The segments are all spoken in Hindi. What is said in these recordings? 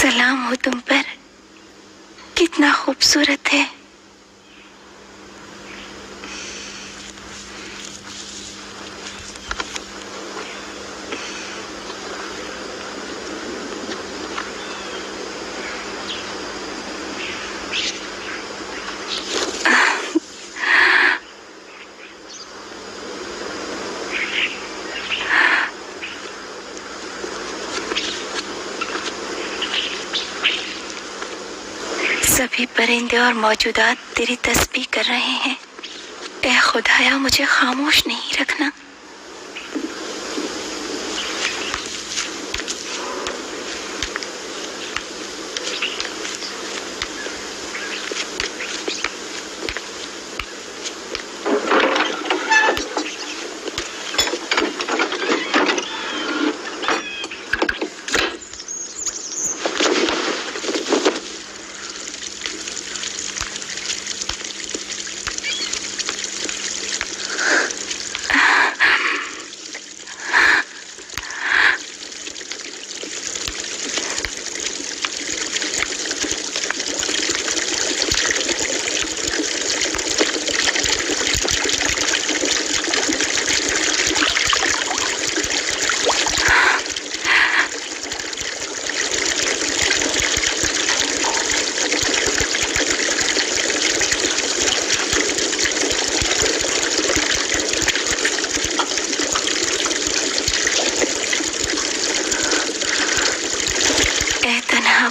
सलाम हो तुम पर, कितना खूबसूरत है। सभी परिंदे और मौजूदात तेरी तस्बीह कर रहे हैं। ऐ खुदाया, मुझे खामोश नहीं रखना।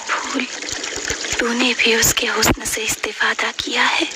फूल, तूने भी उसके हुस्न से इस्तिफादा किया है।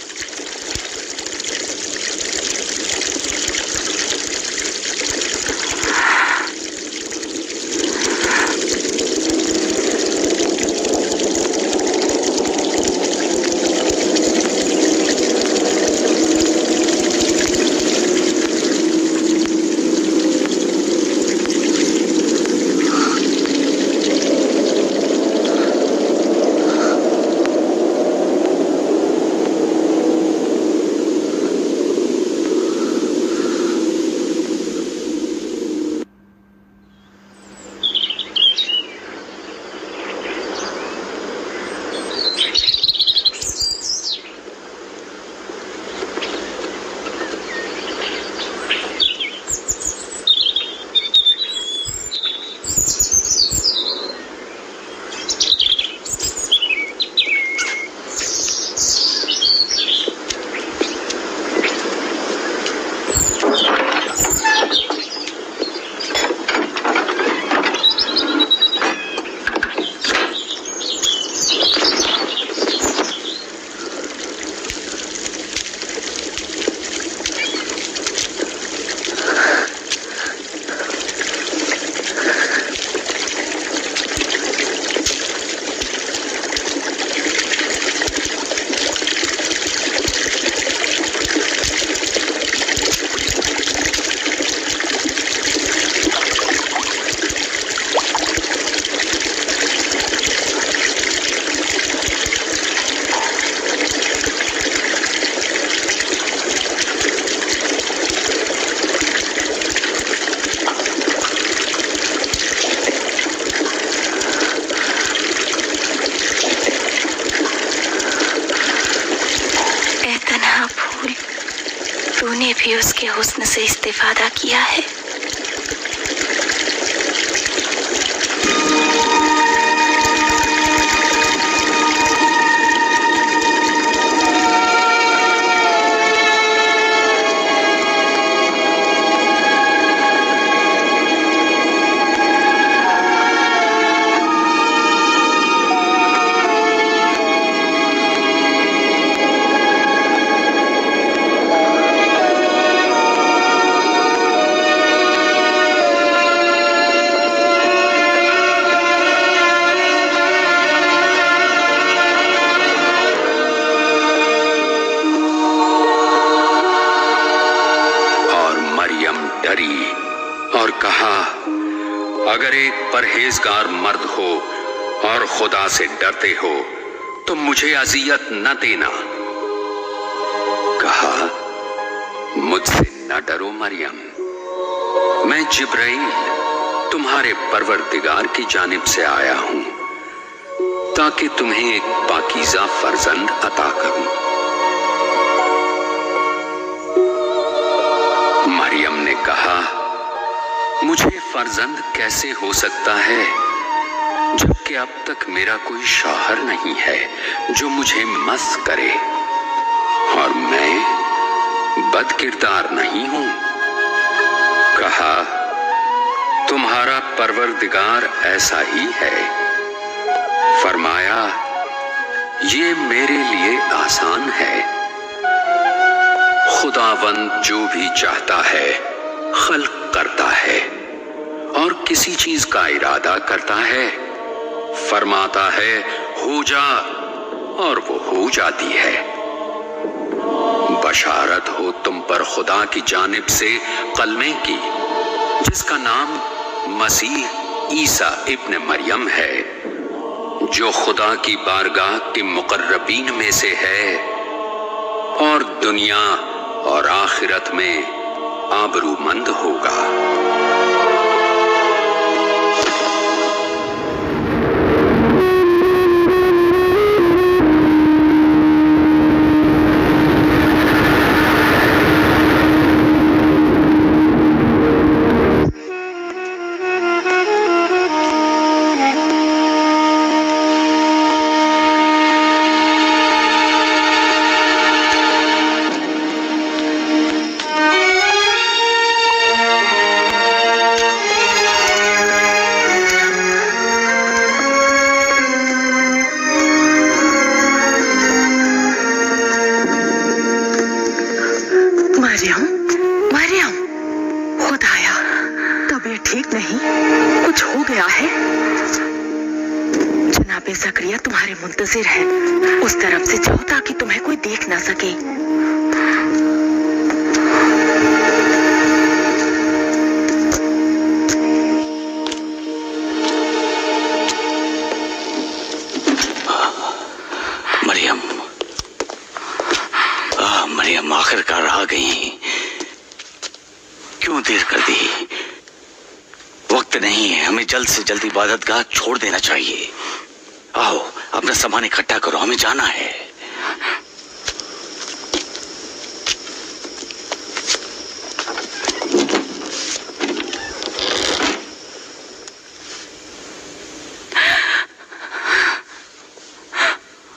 तूने भी उसके हुस्न से इस्तिफादा किया है। और कहा, अगर एक परहेजगार मर्द हो और खुदा से डरते हो तो मुझे अजियत न देना। कहा, मुझसे न डरो मरियम, मैं जिब्राइल तुम्हारे परवरदिगार की जानिब से आया हूं। ताकि तुम्हें एक पाकीज़ा फर्जंद अता करूं। मरियम ने कहा, मुझे फर्जंद कैसे हो सकता है जबकि अब तक मेरा कोई शौहर नहीं है जो मुझे मस करे, और मैं बदकिरदार नहीं हूं। कहा, तुम्हारा परवरदिगार ऐसा ही है। फरमाया, ये मेरे लिए आसान है। खुदावंद जो भी चाहता है खल्क करता है, और किसी चीज का इरादा करता है, फरमाता है हो जा, और वो हो जाती है। बशारत हो तुम पर खुदा की जानिब से कलमे की, जिसका नाम मसीह ईसा इब्न मरियम है, जो खुदा की बारगाह के मुकर्रबीन में से है, और दुनिया और आखिरत में आबरूमंद होगा। ज़करिया तुम्हारे मुंतजिर है, उस तरफ से जाओ ताकि तुम्हें कोई देख ना सके। मरियम, मरियम आखिरकार आ गई। क्यों देर कर दी? वक्त नहीं है, हमें जल्द से जल्द इबादतगाह छोड़ देना चाहिए। आओ, अपना सामान इकट्ठा करो, हमें जाना है।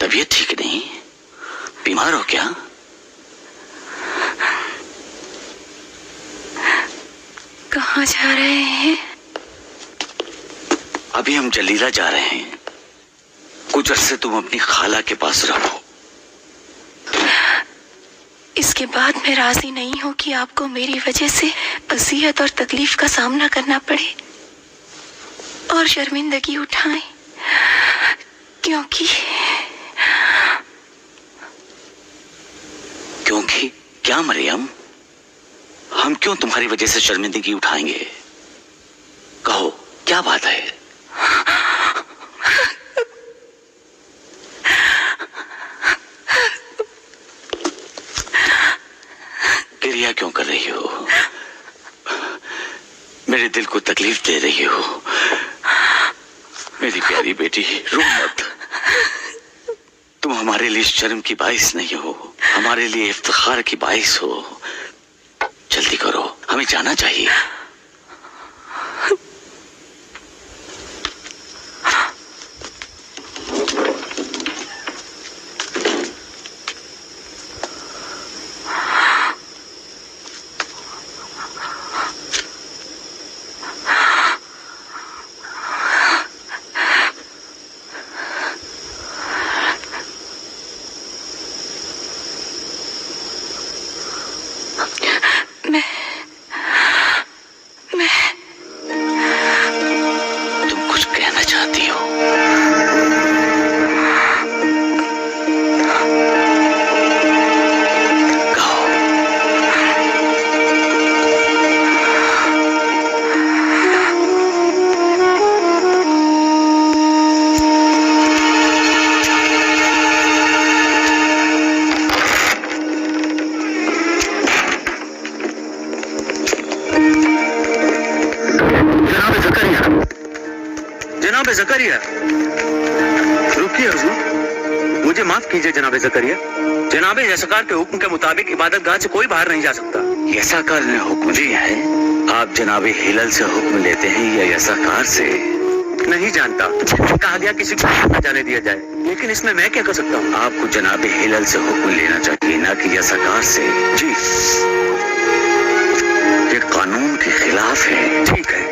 तबीयत ठीक नहीं? बीमार हो क्या? कहाँ जा रहे हैं? अभी हम जलीला जा रहे हैं। कुछ अरसे तुम अपनी खाला के पास रहो। इसके बाद मैं राजी नहीं हूं कि आपको मेरी वजह से अज़ियत और तकलीफ का सामना करना पड़े और शर्मिंदगी उठाएं, क्योंकि क्या मरियम? हम क्यों तुम्हारी वजह से शर्मिंदगी उठाएंगे? कहो, क्या बात है? गिरिया क्यों कर रही हो? मेरे दिल को तकलीफ दे रही हो। मेरी प्यारी बेटी, रो मत। तुम हमारे लिए शर्म की बाइस नहीं हो, हमारे लिए इफ्तिखार की बाइस हो। जल्दी करो, हमें जाना चाहिए। माफ कीजिए जनाब जकरिया, जनाब यसाकार के हुक्म के मुताबिक इबादत गाह से कोई बाहर नहीं जा सकता। यसाकार ने हुक्म दिया है? आप जनाब हिलल से हुक्म लेते हैं या यसाकार से? नहीं जानता, कहा गया किसी को न जाने दिया जाए, लेकिन इसमें मैं क्या कर सकता हूँ? आपको जनाब हिलल से हुक्म लेना चाहिए, ना कि यसाकार से। जी ये कानून के खिलाफ है। ठीक है।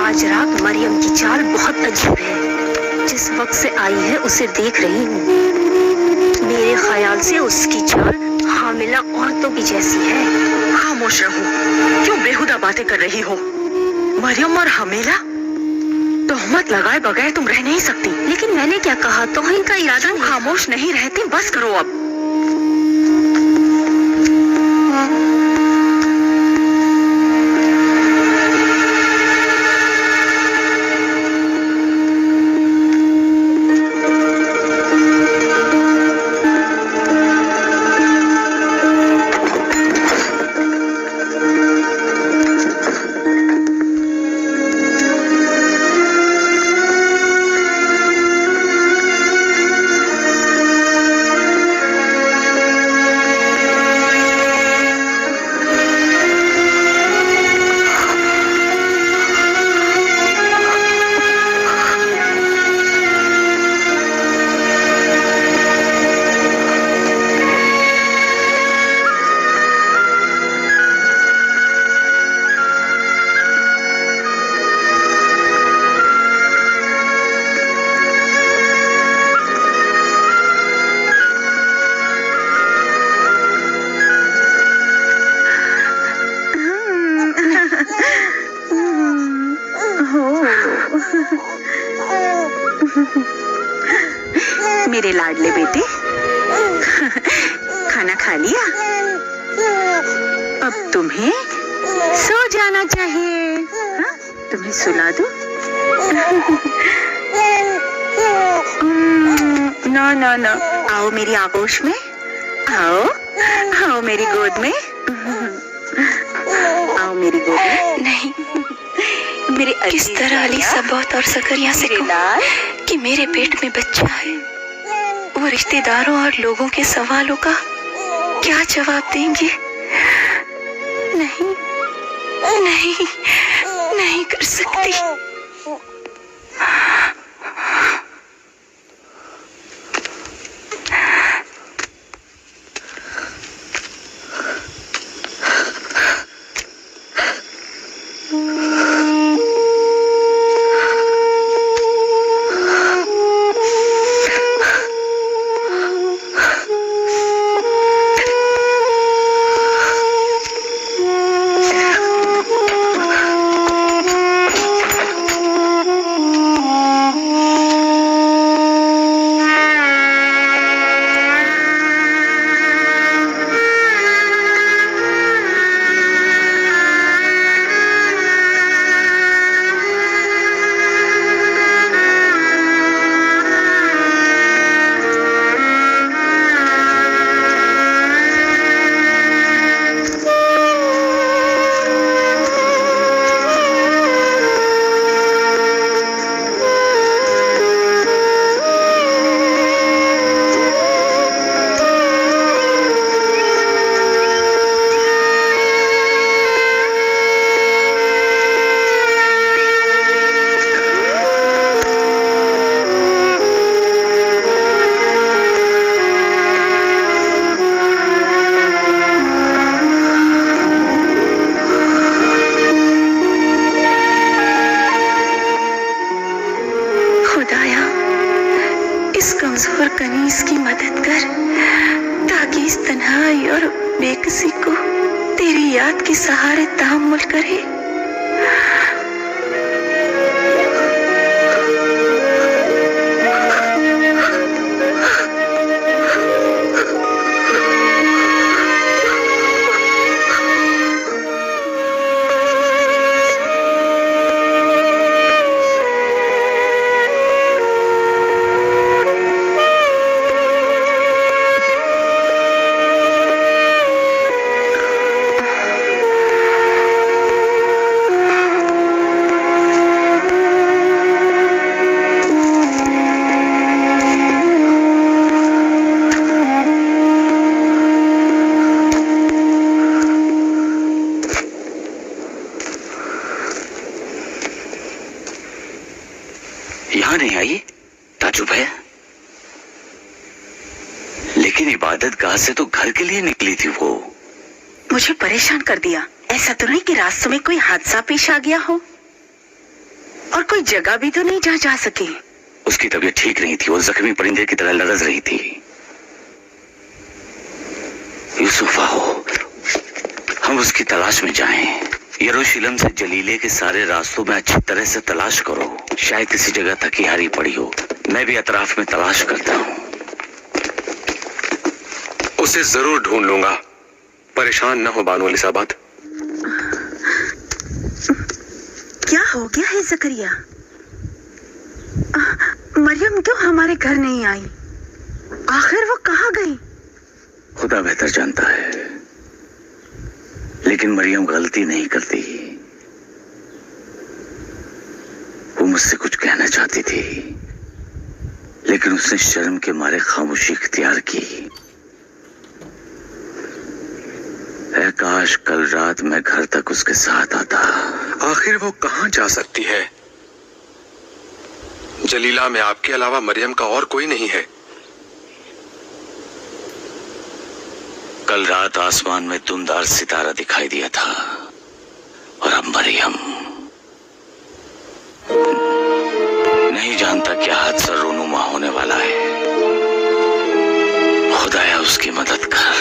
आज रात मरियम की चाल बहुत अजीब है। जिस वक्त से आई है उसे देख रही हूँ। मेरे ख्याल से उसकी चाल हामिला औरतों की जैसी है। खामोश रहो, क्यों बेहुदा बातें कर रही हो? मरियम और हमेला, तोहमत लगाए बगैर तुम रह नहीं सकती। लेकिन मैंने क्या कहा? तौहीन का इरादा नहीं। खामोश नहीं रहती, बस करो अब। मेरे लाडले बेटे, खाना खा लिया? अब तुम्हें सो जाना चाहिए। हाँ? तुम्हें सुला दूं? ना ना ना, आओ मेरी आगोश में, आओ आओ मेरी गोद में, आओ मेरी गोद में। नहीं, मेरे किस तरह अली सबौत और सकरिया से कहूं कि मेरे पेट में बच्चा है? वो रिश्तेदारों और लोगों के सवालों का क्या जवाब देंगे? नहीं नहीं, नहीं कर सकती। कमजोर कनीज की मदद कर, ताकि इस तन्हाई और बेकसी को तेरी याद के सहारे तहम्मुल करे। यहां नहीं आई ताजुब है, लेकिन इबादत गाह से तो घर के लिए निकली थी वो। मुझे परेशान कर दिया। ऐसा तो नहीं कि रास्ते में कोई हादसा पेश आ गया हो, और कोई जगह भी तो नहीं जहाँ जा सके। उसकी तबीयत ठीक नहीं थी, वो जख्मी परिंदे की तरह लरज रही थी। यूसुफ आओ, हम उसकी तलाश में जाएं। यरूशलेम से जलीले के सारे रास्तों में अच्छी तरह से तलाश करो, शायद किसी जगह थकी हारी पड़ी हो। मैं भी अतराफ में तलाश करता हूँ। उसे जरूर ढूंढ लूंगा, परेशान न हो बानो एलिजाबेथ। क्या हो गया है जकरिया? मरियम क्यों हमारे घर नहीं आई? आखिर वो कहाँ गई? खुदा बेहतर जानता है, लेकिन मरियम गलती नहीं करती। वो मुझसे कुछ कहना चाहती थी, लेकिन उसने शर्म के मारे खामोशी इख्तियार की। ऐ काश कल रात मैं घर तक उसके साथ आता। आखिर वो कहाँ जा सकती है? जलीला में आपके अलावा मरियम का और कोई नहीं है। कल रात आसमान में धुंधदार सितारा दिखाई दिया था, और अब मरियम। नहीं जानता क्या हादसा रोनुमा होने वाला है। खुदाया उसकी मदद कर।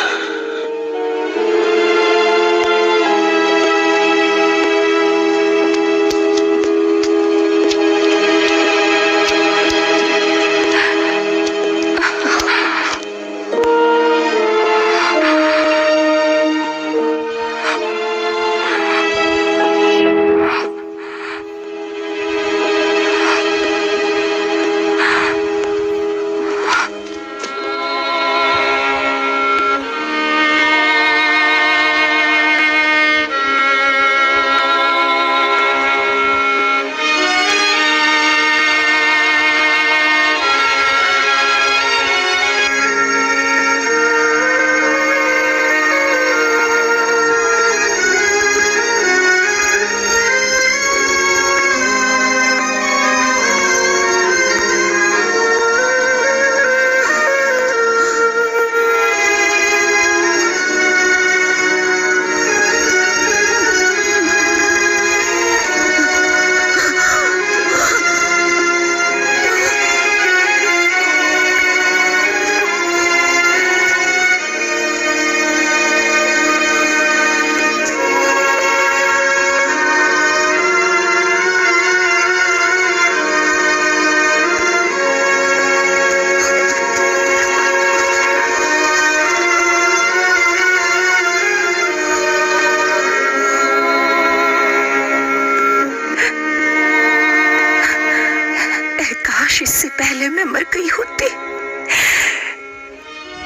इससे पहले मैं मर गई होती।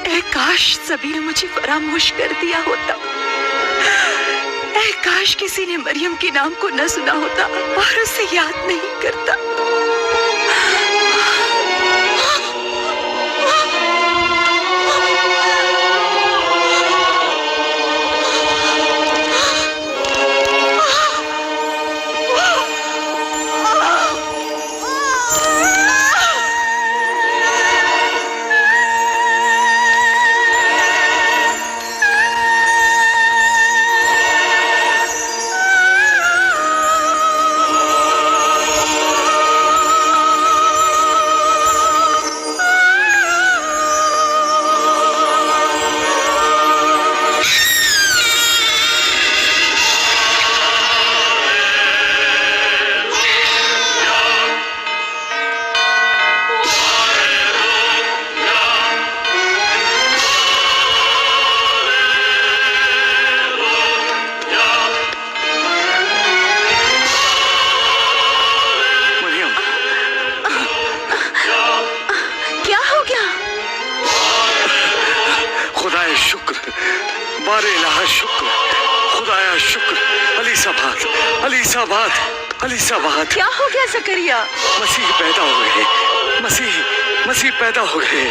ऐ काश सभी ने मुझे फरामोश कर दिया होता। ऐ काश किसी ने मरियम के नाम को न सुना होता और उसे याद नहीं करता। अलीसाबाद। क्या हो गया जकरिया? मसीह पैदा हो गए। मसीह पैदा हो गए।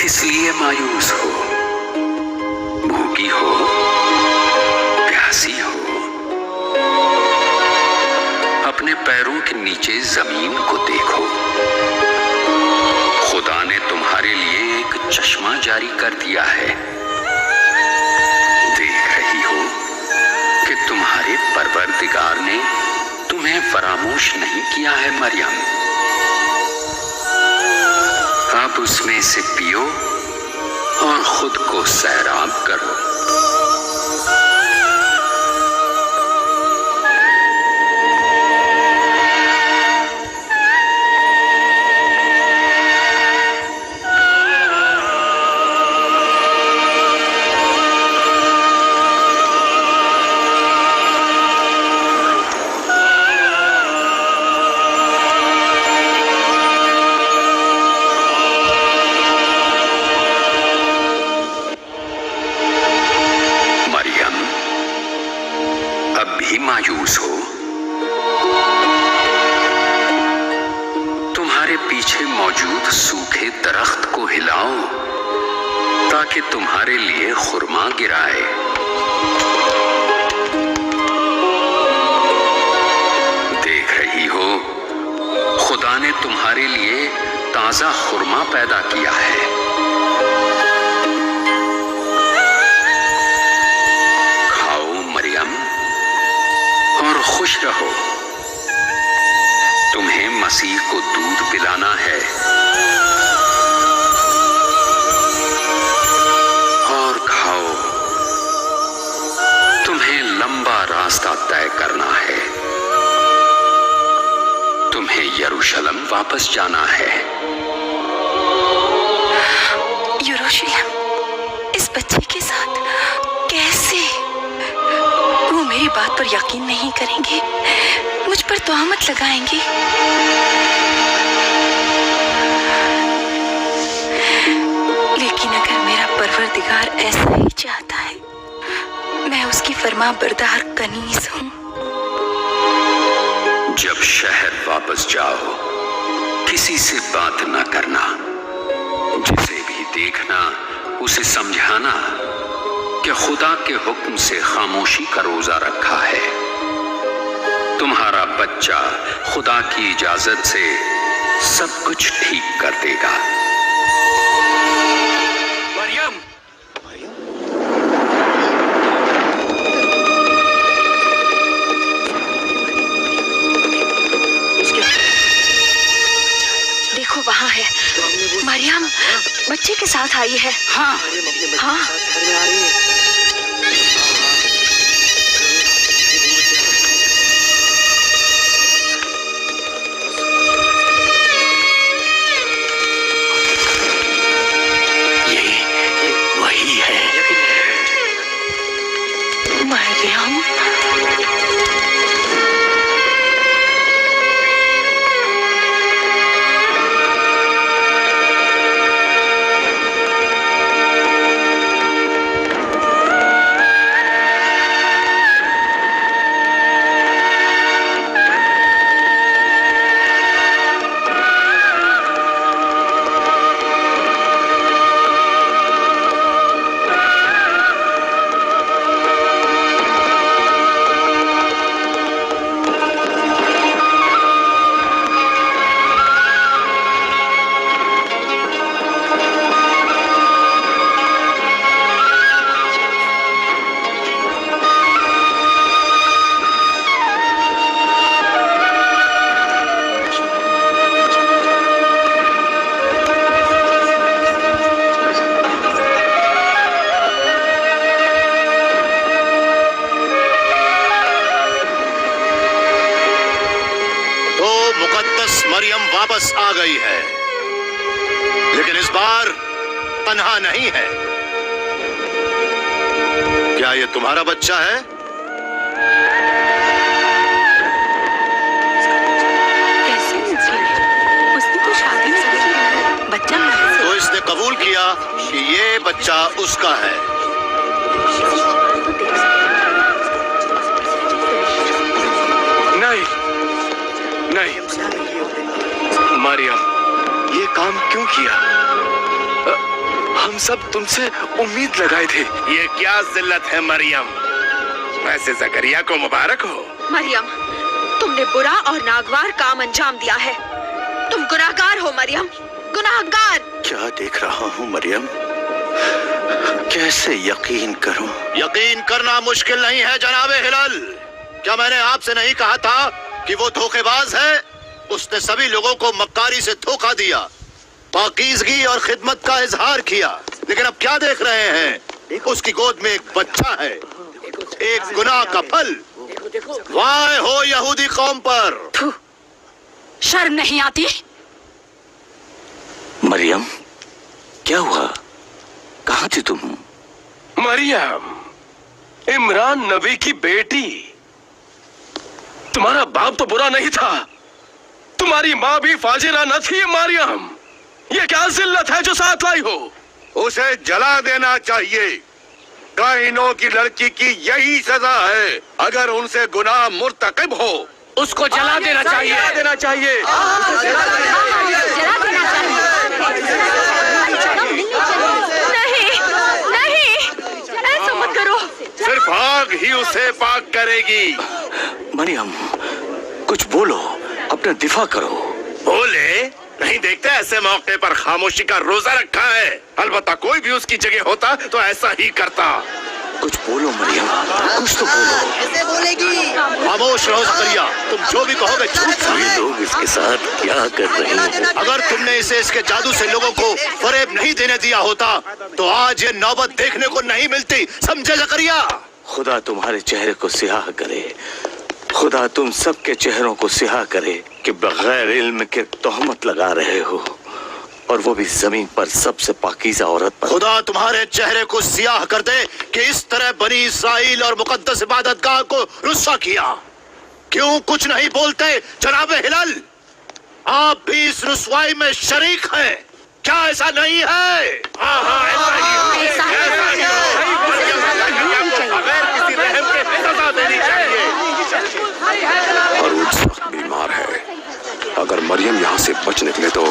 किस लिए मायूस हो? भूखी हो, प्यासी हो? अपने पैरों के नीचे जमीन को देखो। खुदा ने तुम्हारे लिए एक चश्मा जारी कर दिया है। देख रही हो कि तुम्हारे परवरदिगार ने तुम्हें फरामोश नहीं किया है मरियम। आप उसमें से पियो और खुद को सैराब करो। मायूस हो? तुम्हारे पीछे मौजूद सूखे दरख्त को हिलाओ ताकि तुम्हारे लिए खुरमा गिराए। देख रही हो खुदा ने तुम्हारे लिए ताजा खुरमा पैदा किया है। खाओ मरियम और खुश रहो। तुम्हें मसीह को दूध पिलाना है और खाओ। तुम्हें लंबा रास्ता तय करना है। तुम्हें यरूशलेम वापस जाना है। यरूशलेम इस बच्चे के साथ कैसे? वो मेरी बात पर यकीन नहीं करेंगे, मुझ पर तोहमत लगाएंगे। लेकिन अगर मेरा परवरदिगार ऐसा ही चाहता है, मैं उसकी फरमा बरदार कनीज हूँ। जब शहर वापस जाओ किसी से बात न करना। जिसे भी देखना उसे समझाना कि खुदा के हुक्म से खामोशी का रोजा रखा है। तुम्हारा बच्चा खुदा की इजाजत से सब कुछ ठीक कर देगा। मरियम, देखो वहाँ है मरियम, बच्चे के साथ आई है। हाँ हाँ वही है। मरियम, मरियम वापस आ गई है, लेकिन इस बार तन्हा नहीं है। क्या ये तुम्हारा बच्चा है? उसने तो शादी नहीं की, बच्चा तो इसने कबूल किया कि ये बच्चा उसका है। नहीं नहीं मरियम, ये काम क्यों किया? हम सब तुमसे उम्मीद लगाए थे। ये क्या जिल्लत है मरियम? वैसे जकरिया को मुबारक हो। मरियम, तुमने बुरा और नागवार काम अंजाम दिया है। तुम गुनाहगार हो मरियम, गुनाहगार। क्या देख रहा हूँ मरियम? कैसे यकीन करूं? यकीन करना मुश्किल नहीं है जनाबे हिलाल। क्या मैंने आपसे नहीं कहा था कि वो धोखेबाज है? उसने सभी लोगों को मक्कारी से धोखा दिया, पाकीज़गी और खिदमत का इजहार किया, लेकिन अब क्या देख रहे हैं? उसकी गोद में एक बच्चा है, एक गुनाह का फल। वाह हो यहूदी कौम पर! शर्म नहीं आती? मरियम, क्या हुआ? कहाँ थी तुम? मरियम, इमरान नबी की बेटी। तुम्हारा बाप तो बुरा नहीं था, तुम्हारी माँ भी फाजिरा न थी। मरियम, ये क्या जिल्लत है जो साथ लाई हो? उसे जला देना चाहिए। काहिनों की लड़की की यही सजा है। अगर उनसे गुनाह मुर्तकिब हो, उसको जला देना चाहिए। जला देना चाहिए। नहीं, नहीं, ऐसा मत करो। सिर्फ आग ही उसे पाक करेगी। मरियम, कुछ बोलो, अपना दिफा करो। बोले? नहीं देखते ऐसे मौके पर खामोशी का रोजा रखा है। अलबत्ता कोई भी उसकी जगह होता तो ऐसा ही करता। कुछ बोलो मरियम, कुछ तो बोलो। खामोश रहो जकरिया, तुम जो भी कहोगे झूठ ये है। लोग इसके साथ क्या कर रहे हैं? अगर तुमने इसे इसके जादू से लोगों को फरेब नहीं देने दिया होता तो आज ये नौबत देखने को नहीं मिलती। समझे जकरिया? खुदा तुम्हारे चेहरे को सियाह करे, खुदा तुम सबके चेहरों को सियाह करे कि बगैर इल्म के तोहमत लगा रहे हो, और वो भी जमीन पर सबसे पाकीज़ा औरत पर। खुदा तुम्हारे चेहरे को सियाह कर दे कि इस तरह बनी इस्राइल और मुकद्दस इबादतगाह को रुस्वा किया। क्यों कुछ नहीं बोलते जनाबे हिलाल? आप भी इस रुस्वाई में शरीक हैं, क्या ऐसा नहीं है? हाँ, ऐसा ही है। बगैर किसी रहम के सजा देनी चाहिए। और उस वक्त बीमार है। अगर मरियम यहाँ से बच निकले तो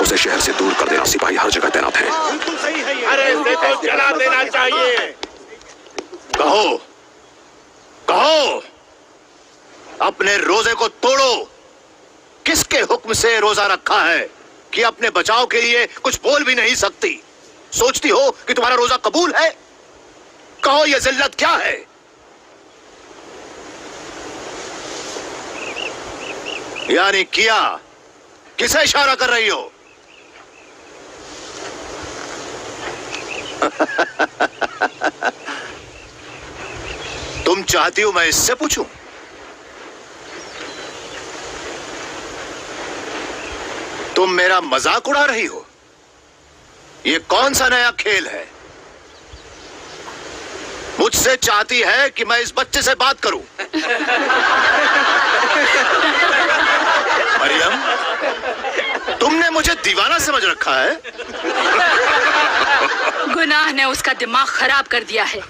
उसे शहर से दूर कर देना। सिपाही हर जगह तैनात है। अरे इसे तो जला देना चाहिए। कहो, कहो, अपने रोजे को तोड़ो। किसके हुक्म से रोजा रखा है कि अपने बचाव के लिए कुछ बोल भी नहीं सकती? सोचती हो कि तुम्हारा रोजा कबूल है? कहो ये जिल्लत क्या है? यानी किया? किसे इशारा कर रही हो? तुम चाहती हो मैं इससे पूछूं? तुम मेरा मजाक उड़ा रही हो? ये कौन सा नया खेल है? मुझसे चाहती है कि मैं इस बच्चे से बात करूं? मरियम, तुमने मुझे दीवाना समझ रखा है? गुनाह ने उसका दिमाग खराब कर दिया है।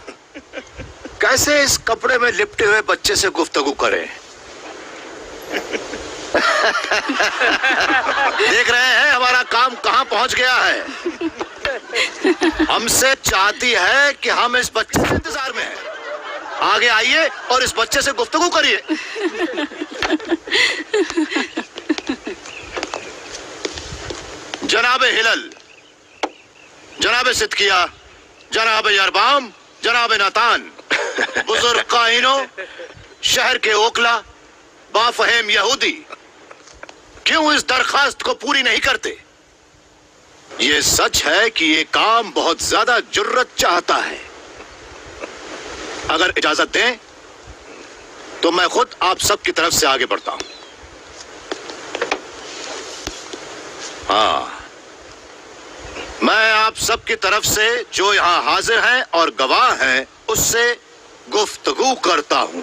कैसे इस कपड़े में लिपटे हुए बच्चे से गुफ्तगू करें? देख रहे हैं हमारा काम कहां पहुंच गया है। हमसे चाहती है कि हम इस बच्चे के इंतजार में हैं। आगे आइए और इस बच्चे से गुफ्तगू करिए। जनाबे हिलल, जनाबे सिदकिया, जनाबे यरबाम, जनाबे नातान, बुजुर्ग काहिनों, शहर के ओकला, बाफहम यहूदी, क्यों इस दरखास्त को पूरी नहीं करते? ये सच है कि ये काम बहुत ज्यादा जुर्रत चाहता है। अगर इजाजत दें तो मैं खुद आप सब की तरफ से आगे बढ़ता हूं। हाँ, मैं आप सब की तरफ से जो यहां हाजिर हैं और गवाह हैं उससे गुफ्तगू करता हूं।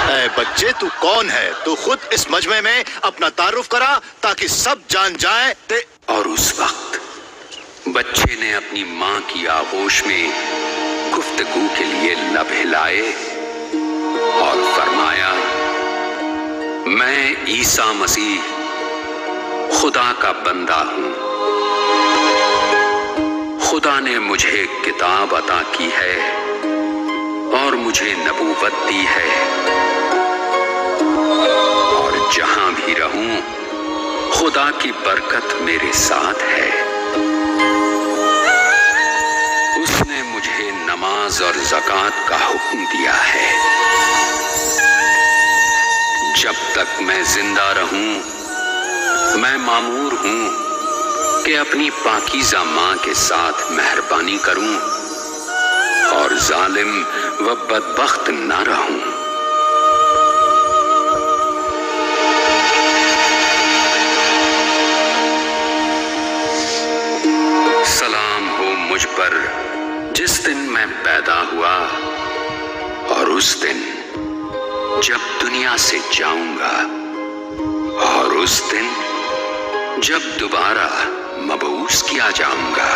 ऐ बच्चे, तू कौन है? तू खुद इस मजमे में अपना तारुफ करा ताकि सब जान जाए। और उस वक्त बच्चे ने अपनी मां की आगोश में गुफ्तगू के लिए लब हिलाए और फरमाया, मैं ईसा मसीह खुदा का बंदा हूं। खुदा ने मुझे किताब अता की है और मुझे नबूवत दी है, और जहां भी रहूं खुदा की बरकत मेरे साथ है। उसने मुझे नमाज और ज़कात का हुक्म दिया है। जब तक मैं जिंदा रहूं मैं मामूर हूं कि अपनी पाकीज़ा मां के साथ मेहरबानी करूं और जालिम व बदबख्त न रहूं। सलाम हो मुझ पर जिस दिन मैं पैदा हुआ और उस दिन जब दुनिया से जाऊंगा, और उस दिन जब दोबारा मबऊस किया जाऊंगा।